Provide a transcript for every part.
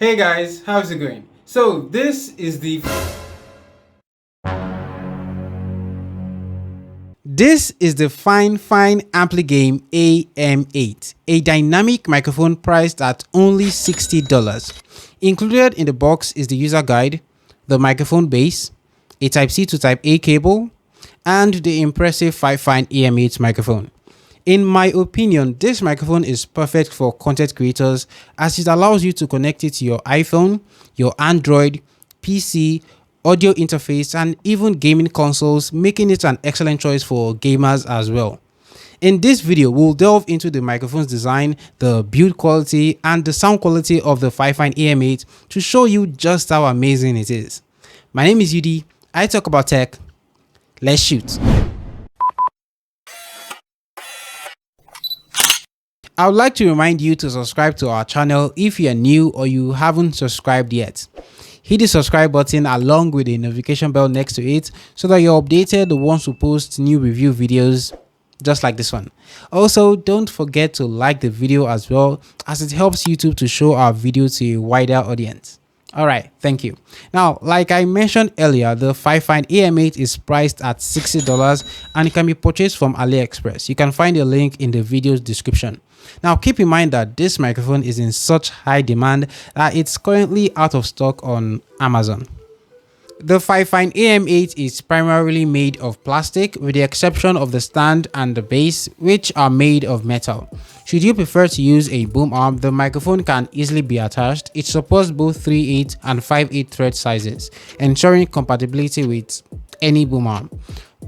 Hey guys, how's it going? So this is the Fifine Ampligame AM8, a dynamic microphone priced at only $60. Included in the box is the user guide, the microphone base, a Type-C to Type-A cable, and the impressive Fifine AM8 microphone. In my opinion, this microphone is perfect for content creators as it allows you to connect it to your iPhone, your Android, PC, audio interface, and even gaming consoles, making it an excellent choice for gamers as well. In this video, we'll delve into the microphone's design, the build quality, and the sound quality of the Fifine AM8 to show you just how amazing it is. My name is Yudi, I talk about tech. Let's shoot. I would like to remind you to subscribe to our channel if you are new or you haven't subscribed yet. Hit the subscribe button along with the notification bell next to it so that you're updated once we post new review videos just like this one. Also, don't forget to like the video as well as it helps YouTube to show our video to a wider audience. Alright, thank you. Now, like I mentioned earlier, the Fifine AM8 is priced at $60 and it can be purchased from AliExpress. You can find a link in the video's description. Now, keep in mind that this microphone is in such high demand that it's currently out of stock on Amazon. The Fifine AM8 is primarily made of plastic with the exception of the stand and the base, which are made of metal. Should you prefer to use a boom arm, the microphone can easily be attached. It supports both 3/8 and 5/8 thread sizes, ensuring compatibility with any boom arm.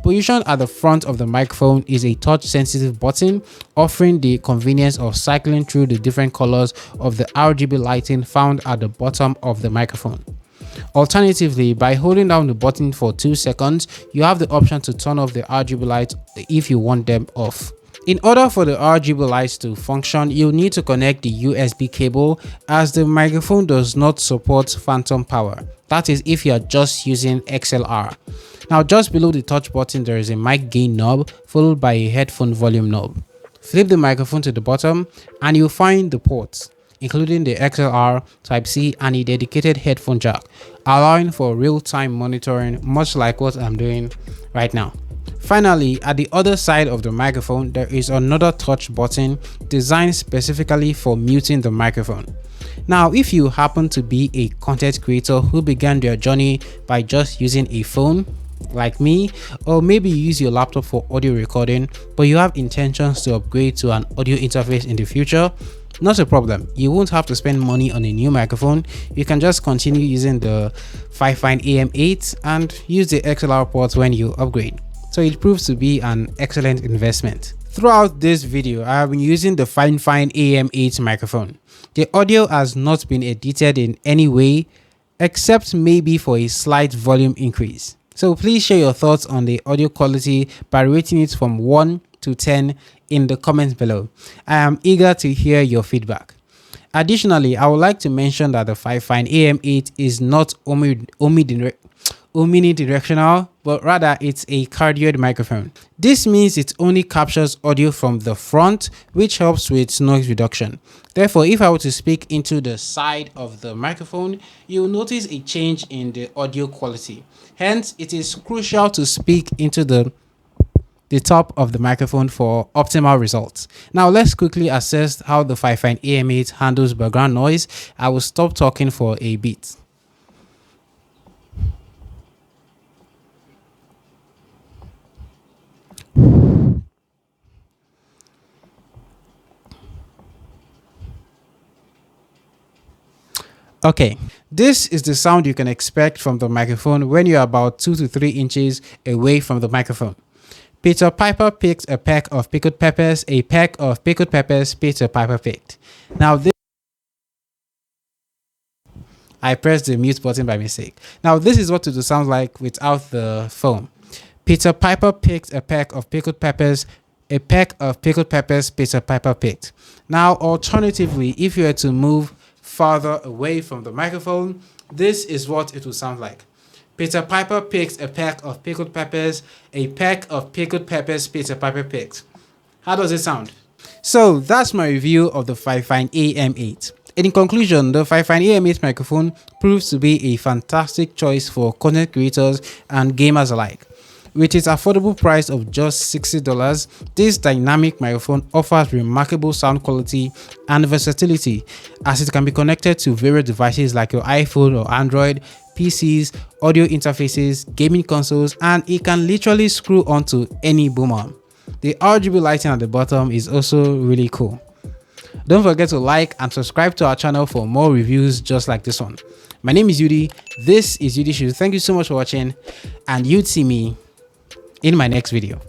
Positioned at the front of the microphone is a touch-sensitive button, offering the convenience of cycling through the different colors of the RGB lighting found at the bottom of the microphone. Alternatively, by holding down the button for 2 seconds, you have the option to turn off the RGB lights if you want them off. In order for the RGB lights to function, you'll need to connect the USB cable as the microphone does not support phantom power. That is if you are just using XLR. Now, just below the touch button, there is a mic gain knob followed by a headphone volume knob. Flip the microphone to the bottom and you'll find the ports, including the XLR, Type-C, and a dedicated headphone jack, allowing for real-time monitoring, much like what I'm doing right now. Finally, at the other side of the microphone, there is another touch button designed specifically for muting the microphone. Now, if you happen to be a content creator who began their journey by just using a phone, like me, or maybe you use your laptop for audio recording, but you have intentions to upgrade to an audio interface in the future, not a problem. You won't have to spend money on a new microphone. You can just continue using the Fifine AM8 and use the XLR ports when you upgrade. So it proves to be an excellent investment. Throughout this video, I have been using the Fifine AM8 microphone. The audio has not been edited in any way, except maybe for a slight volume increase. So please share your thoughts on the audio quality by rating it from 1 to 10 in the comments below. I am eager to hear your feedback. Additionally, I would like to mention that the Fifine AM8 is not omnidirectional, but rather it's a cardioid microphone. This means it only captures audio from the front, which helps with noise reduction. Therefore, if I were to speak into the side of the microphone, you'll notice a change in the audio quality. Hence, it is crucial to speak into the top of the microphone for optimal results. Now let's quickly assess how the Fifine AM8 handles background noise. I will stop talking for a bit. Okay, this is the sound you can expect from the microphone when you're about 2 to 3 inches away from the microphone. Peter Piper picked a peck of pickled peppers. A peck of pickled peppers Peter Piper picked. Now I pressed the mute button by mistake. Now this is what it sounds like without the foam. Peter Piper picked a peck of pickled peppers. A peck of pickled peppers Peter Piper picked. Now alternatively, if you were to move farther away from the microphone, this is what it will sound like. Peter Piper picked a peck of pickled peppers. A peck of pickled peppers Peter Piper picked. How does it sound? So that's my review of the Fifine AM8. In conclusion, the Fifine AM8 microphone proves to be a fantastic choice for content creators and gamers alike. With its affordable price of just $60, this dynamic microphone offers remarkable sound quality and versatility, as it can be connected to various devices like your iPhone or Android, PCs, audio interfaces, gaming consoles, and it can literally screw onto any boom arm. The RGB lighting at the bottom is also really cool. Don't forget to like and subscribe to our channel for more reviews just like this one. My name is Yudi. This is Yudi Shoes. Thank you so much for watching, and you'd see me in my next video.